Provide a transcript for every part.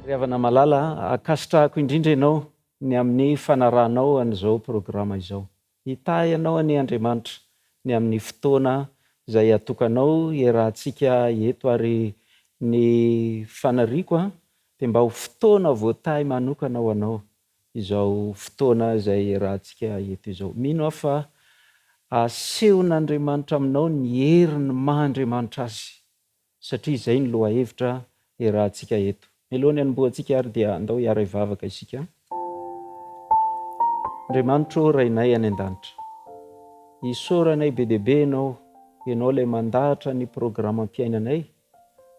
Ry havana malala, akasitrahako indrindra ianao ny amin'ny fanarahnao an'izao programa izao. Hitahy ianao any Andriamanitra ny amin'ny fotoana izay atokanao iarahantsika eto, ary ny fanariako dia mba ho fotoana voatahy manokana ho anao izao fotoana izay iarahantsika eto izao. Mino aho fa asehon'Andriamanitra aminao ny heriny maha-Andriamanitra azy, satria izay ny loha hevitra iarahantsika eto. Mialohan'ny hanombohantsika ary dia andao hiara hivavaka isika. Andriamanitra o Rainay any an-danitra, isaoranay be deaibe ianao ilay mandahatra ny programam-piainanay,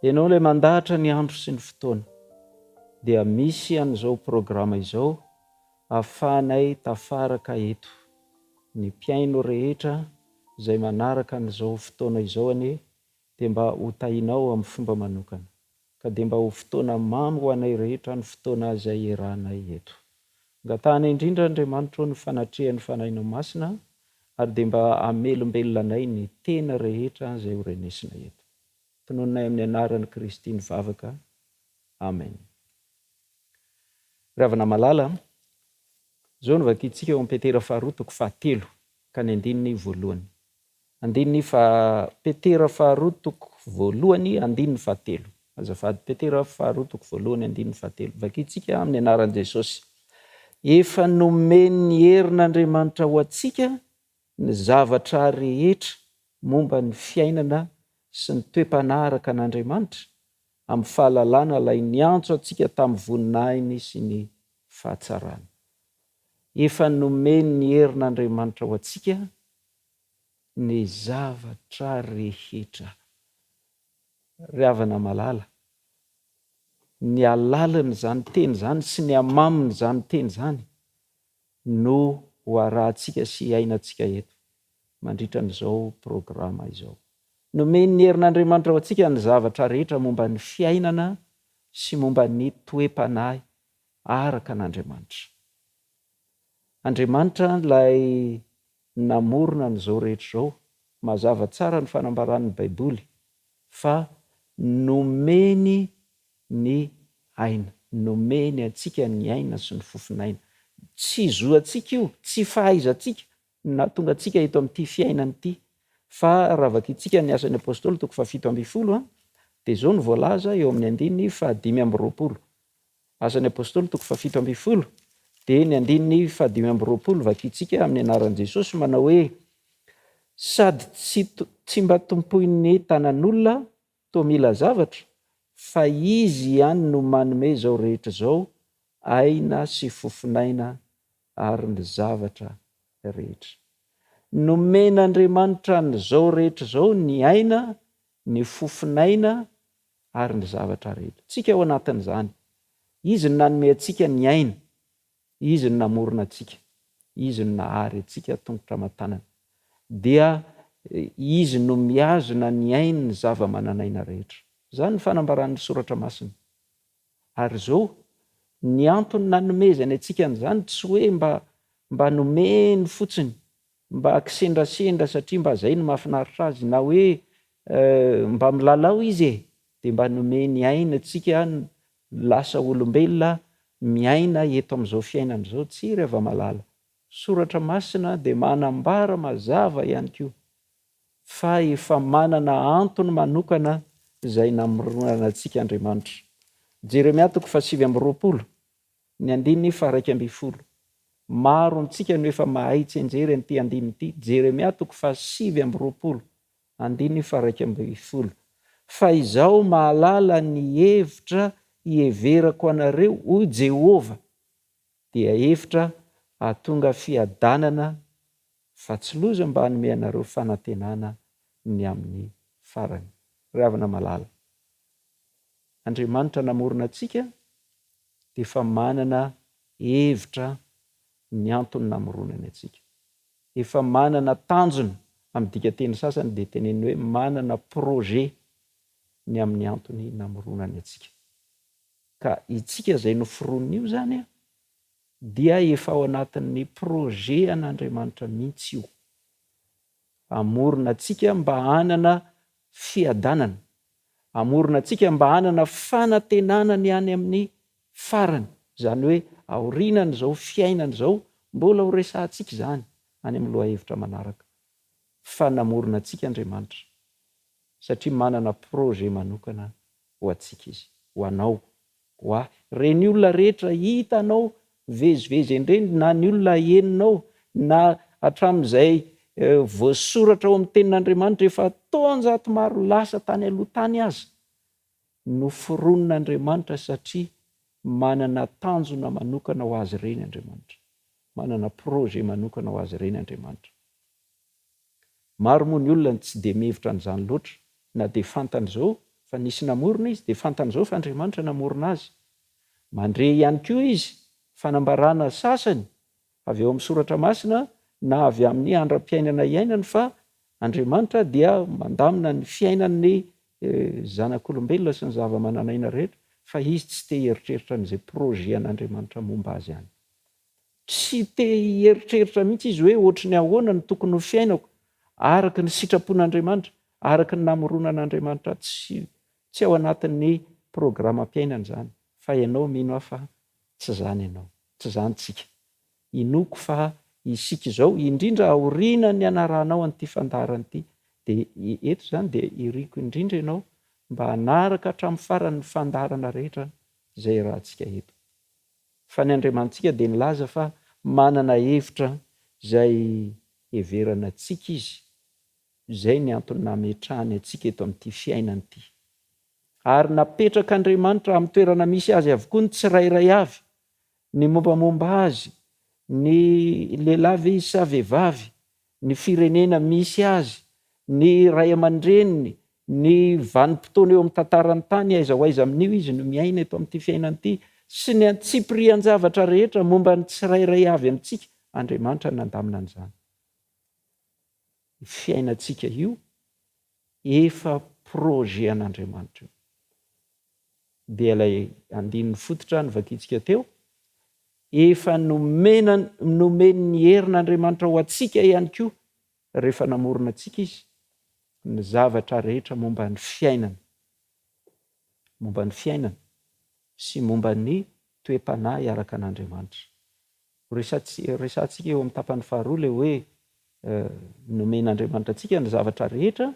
ianao ilay mandahatra ny andro sy ny fotoana. Dia misy an'izao programa izao ahafahanay tafaraka eto ny mpiaino rehetra izay manaraka an'izao fotoana izao anie, dia mba ho tahinao amin'ny fomba manokana, ka dia mba ho fotoana mamy ho anay rehetra ny fotoana izay iarahanay eto. Angatahana indrindra Andriamanitra ny fanatrehan'ny fanahinao masina, ary dia mba hamelombelona anay ny tena rehetra izay horenesina eto. Tononinay amin'ny anaran'i Kristy ny vavaka. Amen. Ravana malala, zao no vakintsika eo amin'ny Petera faharoa toko 7 ka ny andininy voalohany. Andininy Petera faharoa toko voalohany andininy 7. Azafady, Petera faharoa toko voalohany andininy 7. Vakintsika amin'ny anaran'i Jesosy. Efa nomeny ny herin'Andriamanitra ho antsika ny zavatra rehetra momba ny fiainana sy ny toe-panaraka an'Andriamanitra amin'ny fahalalana ilay niantso antsika tamin'ny voninahiny sy ny fahatsarana. Efa nomeny ny herin'Andriamanitra ho antsika ny zavatra rehetra. Ry havana malala, ny alalany zany teny zany sy ny amaminy zany teny zany no ho arahantsika sy iainantsika eto mandritra n'izao programa izao. Nomeny ny herin'Andriamanitra ho antsika ny zavatra rehetra momba ny fiainana sy momba ny toe-panahy araka an'Andriamanitra. Andriamanitra ilay namorona n'izao rehetra izao, mazava tsara ny fanambaran'ny Baiboly fa nomeny ny aina, nomeny antsika ny aina sy ny fofinaina. Tsy zoantsika io, tsy fahaizantsika nahatonga antsika eto amin'ity fiainana ity, fa raha vakintsika ny asan'ny apôstôly toko 7 dia zao no voalaza eo amin'ny andininy 520. Asan'ny apôstôly toko 7 dia ny andininy 520 vakintsika amin'ny anaran'i Jesosy, manao hoe: sady tsy mba tompoin'ny tanan'olona toa mila zavatra, fa izy ihany no manome zao rehetra zao, aina sy fofinaina ary ny zavatra rehetra. Nomen'Andriamanitra n'izao rehetra zao ny aina, ny fofinaina ary ny zavatra rehetra. Tsika ao anatin'izany. Izy no nanome antsika ny aina, izy no namorona antsika, izy no nahary antsika tongotra aman-tanana, dia izy no miazona ny aina ny zava-mananaina rehetra. Zany ny fanambaran'ny soratra masina. Ary zao ny antony nanomezany antsika n'izany tsy hoe mba nomeny fotsiny, mba akisendrasendra satria mba zay no mahafinaritra azy, na hoe mba milalao izy dia mba nomeny aina antsika lasa olombelona miaina eto amin'izao fiainana izao. Tsy reva malala. Soratra masina dia manambara mazava ihany koa fa efa manana antony manokana izay namoronana antsika Andriamanitra. Jeremia toko 7:20 ny andininy 1:12. Maro antsika no efa mahay tsenjery an'ity andininy ity. Jeremia toko 7:20 andininy 1:12. Fa izaho mahalala ny hevitra hieverako anareo, hoy Jehova, dia hevitra hahatonga fiadanana, fa tsy loza mba hanome anareo fanantenana ny amin'ny farany. Ry havana malala, Andriamanitra namorona antsika dia efa manana hevitra ny antony namoronany antsika. Efa manana tanjona, amin'ny dikateny sasany dia teneny hoe manana projet ny amin'ny antony namoronany antsika. Ka itsika izay noforonina io zany dia efa ao anatin'ny projet an'Andriamanitra mihitsy io. Amorona antsika mba hanana fiadanana, amorona antsika mba hanana fanantenana ny any amin'ny farany, zany hoe aorinany zao fiainany zao mbola ho resantsika zany any amin'ny loha hevitra manaraka fa namorona antsika Andriamanitra satria manana projet manokana ho antsika izy, ho anao, ho ahy. Reny olona rehetra hitanao vezivezy endreny, na ny olona heninao na hatramin'izay voasoratra ao amin'ny tenin'Andriamanitra efa taonjato maro lasa tany aloha tany aza, no foronon'Andriamanitra satria manana tanjona manokana ho azy ireny Andriamanitra, manana projet manokana ho azy ireny Andriamanitra. Maro moa ny olona tsy dia mihevitra an'izany loatra, na dia fantany zao fa nisy namorona izy, dia fantany zao fa Andriamanitra namorona azy. Mandre ihany koa izy fanambarana sasany avy eo amin'ny soratra masina na avy amin'ny andram-piainana iainany fa Andriamanitra dia mandamina ny fiainan'ny zanak'olombelona sy ny zava-mananaina rehetra, fa izy tsy te hieritreritra n'izay projet an'Andriamanitra momba azy ihany. Tsy te hieritreritra mihitsy izy hoe ohatry ny ahoana ny tokony ho fiainako araka ny sitrapon'Andriamanitra, araka ny namoronan'Andriamanitra, tsy ao anatin'ny programam-piainana zany. Fa ianao mino aho fa tsy zany ianao, tsy zany tsika. Inoko fa isika izao indrindra aoriana ny anaranao an'ity fandaharana ity, dia eto zany dia iriko indrindra ianao mba hanaraka hatramin'ny faran'ny fandaharana rehetra izay rahantsika eto. Fa ny Andriamantsika dia nilaza fa manana hevitra izay heverana antsika izy, izay ny antony nametrahany antsika eto amin'ity fiainana ity. Ary napetraka Andriamanitra amin'ny toerana misy azy avokoa ny tsirairay avy, ny mombamomba azy, ny lehilahy sa vehivavy, ny firenena misy azy, ny ray aman-dreniny, ny vanim-potoana eo amin'ny tantarany tany, aiza ho aiza amin'io izy no miaina eto amin'ity fiainana ity, sy ny antsipirian-javatra rehetra momba ny tsirairay avy amintsika, Andriamanitra nandamina an'izany. Fiainantsika io efa projet an'Andriamanitra io. Dia ilay andininy fototra novakitsika teo, efa nomeny ny herin'Andriamanitra ho antsika ihany koa rehefa namorona antsika izy ny zavatra rehetra momba ny fiainana, sy momba ny toe-panahy araka an'Andriamanitra. Resantsika eo amin'ny tapany faharoa le hoe nomen'Andriamanitra antsika ny zavatra rehetra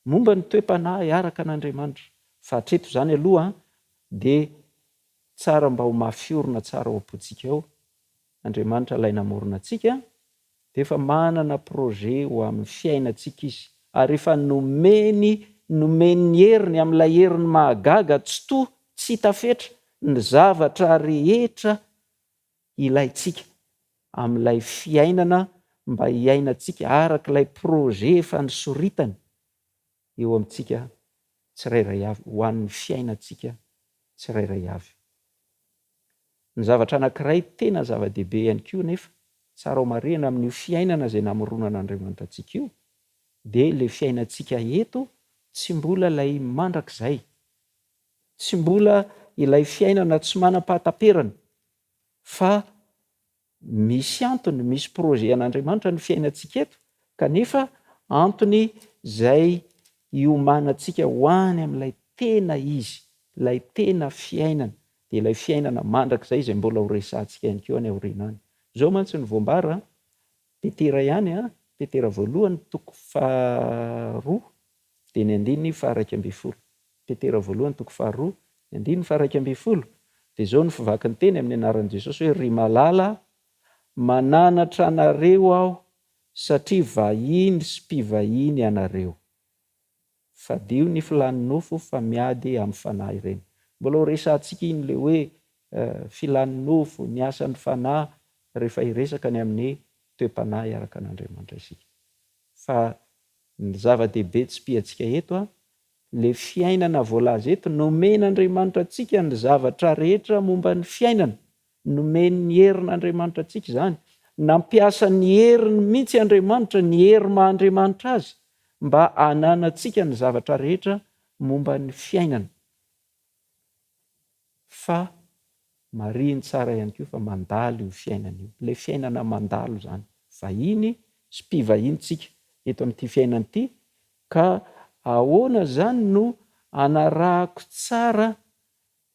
momba ny toe-panahy araka an'Andriamanitra. Fa hatreto zany aloha dia tsara mba ho mafiorina tsara ao am-pontsika ao. Andriamanitra ilay namorona antsika dia efa manana projet ho amin'ny fiainantsika izy, ary efa nomeny ny heriny amin'ilay heriny mahagaga tsy toa tsy tafetra ny zavatra rehetra ilayntsika amin'ilay fiainana mba hiainantsika araka ilay projet efa nisoritany eo amintsika tsirairay avy, ho an'ny fiainantsika tsirairay avy. Ny zavatra anankiray tena zava-dehibe ihany koa nefa tsara ho marihana amin'io fiainana izay namoronan'Andriamanitra antsika io, dia ilay fiainantsika eto tsy mbola ilay mandrakizay, tsy mbola ilay fiainana tsy manam-pahataperana, fa misy antony, misy projet an'Andriamanitra ny fiainantsika eto, kanefa antony izay iomanantsika ho any amin'ilay tena izy, ilay tena fiainana, dia ilay fiainana mandrakizay izay mbola ho resantsika ihany koa any aoriana any. Zao mantsy ny voambara Petera ihany, Petera voalohany toko 2 dia ny 9:12. Petera voalohany toko 2 9:12. Dia zao ny fivaky teny amin'ny anaran'i Jesosy hoe ry malala, mananatra anareo aho satria vahiny sy mpivahiny anareo. Fadio ny filan'ny nofo fa miady amin'ny fanahy ireny. Mbola ho resantsika iny le hoe filan'ny nofo, ny asan'ny fanahy rehefa hiresaka ny amin'ny toe-panahy araka an'Andriamanitra isika. Fa ny zava-dehibe tsy piantsika eto le fiainana voalaza eto, nomen'Andriamanitra antsika ny zavatra rehetra momba ny fiainana, nomeny ny herin'Andriamanitra antsika zany, nampiasa ny heriny mihitsy Andriamanitra, ny hery maha-Andriamanitra azy mba hananantsika ny zavatra rehetra momba ny fiainana. Fa mariny tsara ihany koa fa mandalo io fiainana io, le fiainana mandalo zany, vahiny sy mpivahintsika eto amin'ity fiainana ity, ka ahoana zany no anarahako tsara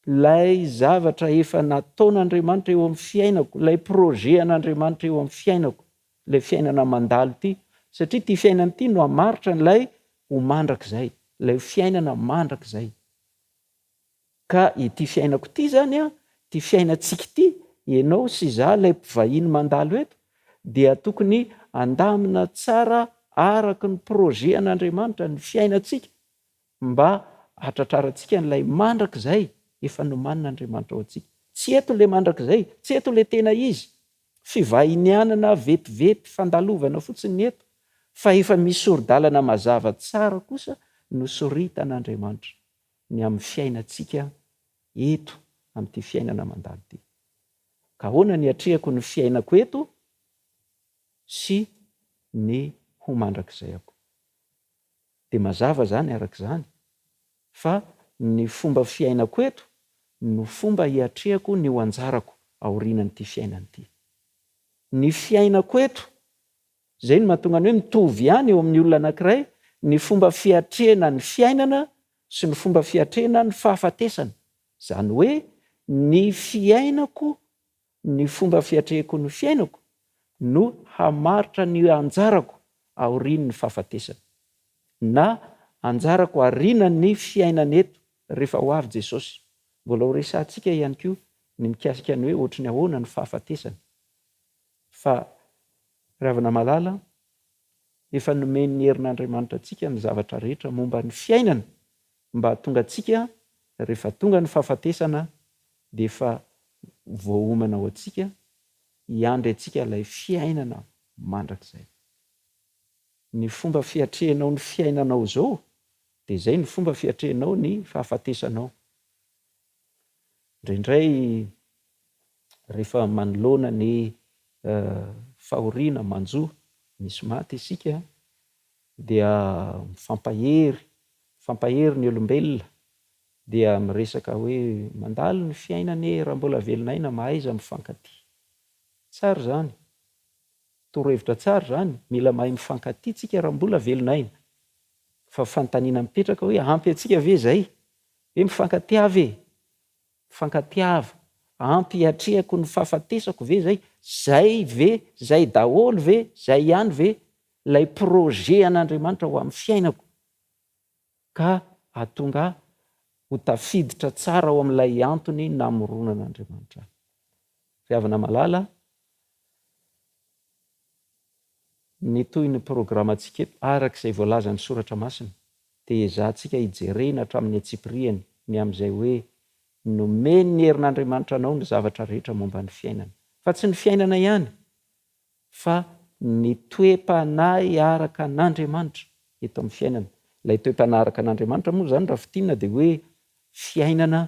lay zavatra efa nataon'Andriamanitra eo amin'ny fiainako, lay projet an'Andriamanitra eo amin'ny fiainako, lay fiainana mandalo ity. Satria ty fiainana ity no hamaritra n'lay ho mandrakizay, lay fiainana mandrakizay. Ka ity fiainako ity zany a, ty fiainantsika ity, ianao sy za lay mpivahiny mandalo eto, dia tokony andamina tsara araka ny projet an'Andriamanitra ny fiainantsika, mba hatratrarantsika n'lay mandrakizay efa nomanin'Andriamanitra ao antsika. Tsy eto le mandrakizay, tsy eto le tena izy, fivahinianana vetivety fandalovana fotsiny eto, fa efa misy sordalana mazava tsara kosa no soritan'Andriamanitra ny amin'ny fiainantsika eto amin'ity fiainana mandalo ity. Ka ahoana ny atrehako ny fiainako eto sy ny ho mandrakizay ako. Dia mazava zany arak'izany fa ny fomba fiainako eto no fomba hiatrehako ny ho anjarako aorianan'ity fiainan'ity. Ny fiainako eto, zay no mahatonga ny hoe mitovy ihany eo amin'ny olona anankiray ny fomba fiatrehana ny fiainana sy ny fomba fiatrehana ny fahafatesana. Zany hoe ny fiainako, ny fomba fiatrehako ny fiainako no hamaritra ny anjarako aorian'ny fahafatesana, na anjarako aorianan'ny fiainana eto rehefa ho avy Jesosy. Mbola ho resantsika ihany koa ny mikasika ny hoe ohatry ny ahoana ny fahafatesana. Fa ravina malala, efa nomeny herin'Andriamanitra antsika ny zavatra rehetra momba ny fiainana, mba tonga antsika rehefa tonga ny fahafatesana dia efa voaomana ao antsika hiandry antsika ilay fiainana mandrakizay. Ny fomba fiatrehanao ny fiainanao zao, dia zay ny fomba fiatrehanao ny fahafatesanao. Indraindray rehefa manoloana ny fahoriana manjo, misy maty isika, dia mifampahery ny olombelona, dia miresaka hoe mandalo ny fiainany raha mbola velonaina mahaiza mifankaty. Tsara zany, torohevitra tsara zany, mila mahay mifankaty tsika raha mbola velonaina. Fa fanontaniana mipetraka hoe ampy antsika ve zay? Hoe mifankatiava e? Mifankatiava, ampy hiatrehako ny fahafatesako ve zay? Zay ve, zay daholo ve, zay ihany ve lay projet an'Andriamanitra ho amin'ny fiainako? Ka ahatonga ho tafiditra tsara ao amin'ilay antony namoronan'Andriamanitra. Fiavana malala, ny toy ny programantsika eto arak'izay voalaza ny soratra masina, dia ezahantsika hijerena hatramin'ny atsipiriany ny amin'izay hoe nomeny ny herin'Andriamanitra anao ny zavatra rehetra momba ny fiainana. Fa tsy ny fiainana ihany, fa ny toe-panahy araka an'Andriamanitra eto amin'ny fiainana. Ilay toe-panahy araka an'Andriamanitra moa zany raha fitinina dia hoe fiainana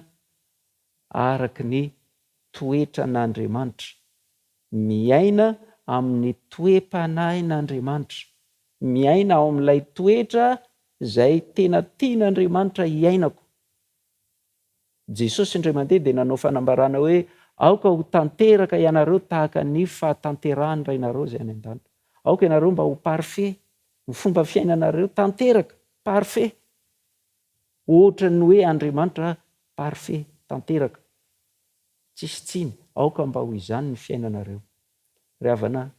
araka ny toetra an'Andriamanitra, miaina amin'ny toe-panahin'Andriamanitra, miaina ao amin'ilay toetra zay tena tian'Andriamanitra hiainako. Jesosy indray mandeha dia nanao fanambarana hoe aoka ho tanteraka ianareo tahaka ny fahatanterahany rainareo zay any an-danitra. Aoka ianareo mba ho parfait, ny fomba fiainanareo tanteraka, parfait. Ohatra ny hoe Andriamanitra parfait, tanteraka, tsisy tsiny. Aoka mba ho izany ny fiainanareo. Ry havana,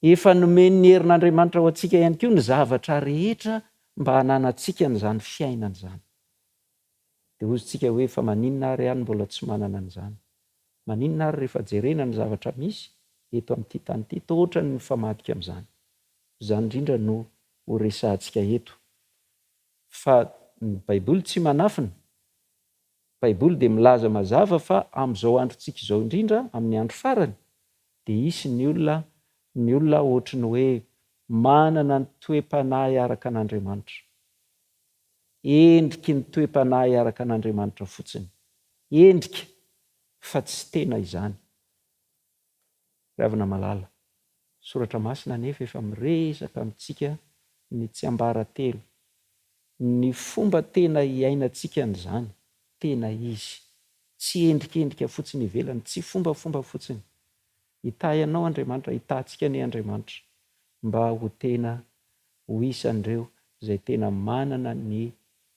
efa nomeny ny herin'Andriamanitra ho antsika ihany koa ny zavatra rehetra mba hananantsika n'izany fiainana izany. Dia ozintsika hoe fa maninona ary ihany mbola tsy manana an'izany? Maninona ary rehefa jerena ny zavatra misy eto amin'ity tany ity, toa ohatra ny mifamadika amin'izany. Izany indrindra no ho resahantsika eto. Fa ny Baiboly tsy manafina. Baiboly dia milaza mazava fa amin'izao androntsika izao indrindra, amin'ny andro farany, dia hisy ny olona ohatra ny hoe manana ny toe-panahy araka an'Andriamanitra. Endriky ny toe-panahy araka an'Andriamanitra fotsiny. Endrika, fa tsy tena izany. Ravina malala, soratra masina nefa efa miresaka amintsika ny tsiambaratelo. Ny fomba tena hiainantsika n'izany, tena izy. Tsy endrikendrika fotsiny ivelany, tsy fombafomba fotsiny. Hitahy anao Andriamanitra, hitantsika ny Andriamanitra, mba ho tena ho isan'ireo izay tena manana ny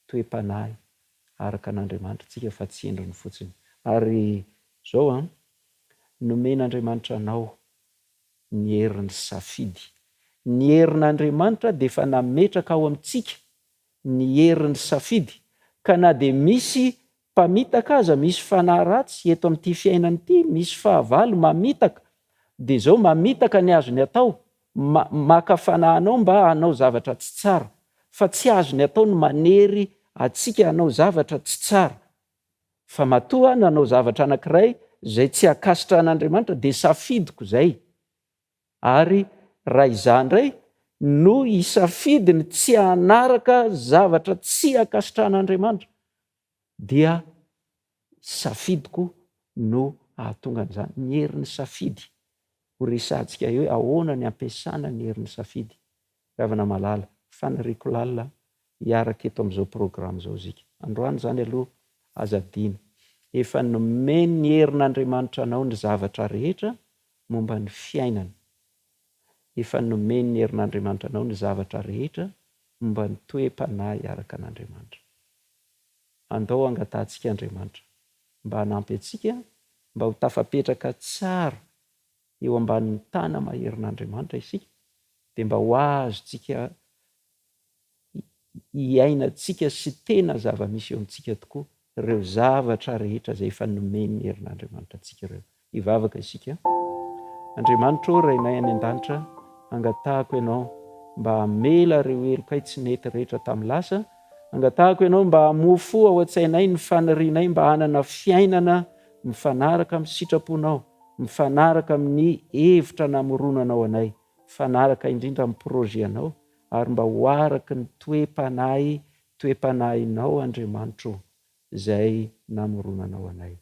toe-panahy araka an'Andriamanitra tsika fa tsy endriny fotsiny. Ary zao nomen'Andriamanitra anao ny herin'ny safidy. Ny herin'Andriamanitra dia efa nametraka ao amintsika ny herin'ny safidy, ka na dia misy mpamitaka aza, misy fanahy ratsy eto amin'ity fiainana ity, misy fahavalo mamitaka, dia zao mamitaka ny azony atao, maka fanahinao mba hanao zavatra tsy tsara, fa tsy azony atao ny manery atsika hanao zavatra tsy tsara. Fa matoa nanao zavatra anankiray zay tsy akasitra an'Andriamanitra dia safidiko zay. Ary raha izandray no isafidiny tsy hanaraka zavatra tsy akasitrahan'Andriamanitra, dia safidiko no ahatonga an'izany. Ny herin'ny safidy. Ho resantsika hoe ahoana ny ampiasana ny herin'ny safidy. Ravana malala, faniriako lalina hiaraka eto amin'izao programa zao zika. Androany zany aloha azadina. Efa nomeny ny herin'Andriamanitra anao ny zavatra rehetra momba ny fiainana. Efa nomeny ny herin'Andriamanitra anao ny zavatra rehetra momba ny toe-panahy hiaraka an'Andriamanitra. Andao angatantsika Andriamanitra mba hanampy antsika, mba ho tafapetraka tsara eo ambanin'ny tana maherin'Andriamanitra isika, dia mba ho azontsika hiainantsika sy tena zava-misy eo amintsika tokoa ireo zavatra rehetra zay efa nomeny ny herin'Andriamanitra antsika ireo. Hivavaka isika. Andriamanitra, Rainay any an-danitra, angatahako ianao mba hamela ireo heloka tsy nety rehetra tamin'ny lasa. Angatahako ianao mba hamofo ao an-tsainay ny fanirianay mba hanana fiainana mifanaraka amin'ny sitraponao, mifanaraka amin'ny hevitra namoronanao anay, mifanaraka indrindra amin'ny projet-nao, ary mba ho araka ny toe-panahinao Andriamanitra izay namoronanao anay.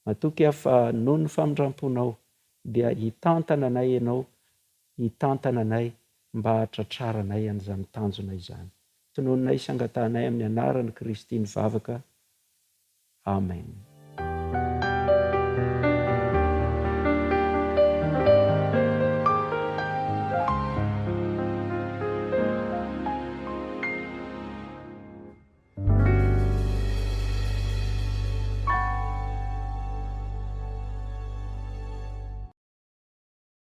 Matoky aho fa noho ny famindramponao dia hitantana anay ianao, hitantana anay mba hahatratraranay an'izany tanjona izany. Tononinay sy angatahnay amin'ny anaran'i Kristy nivavaka. Amen.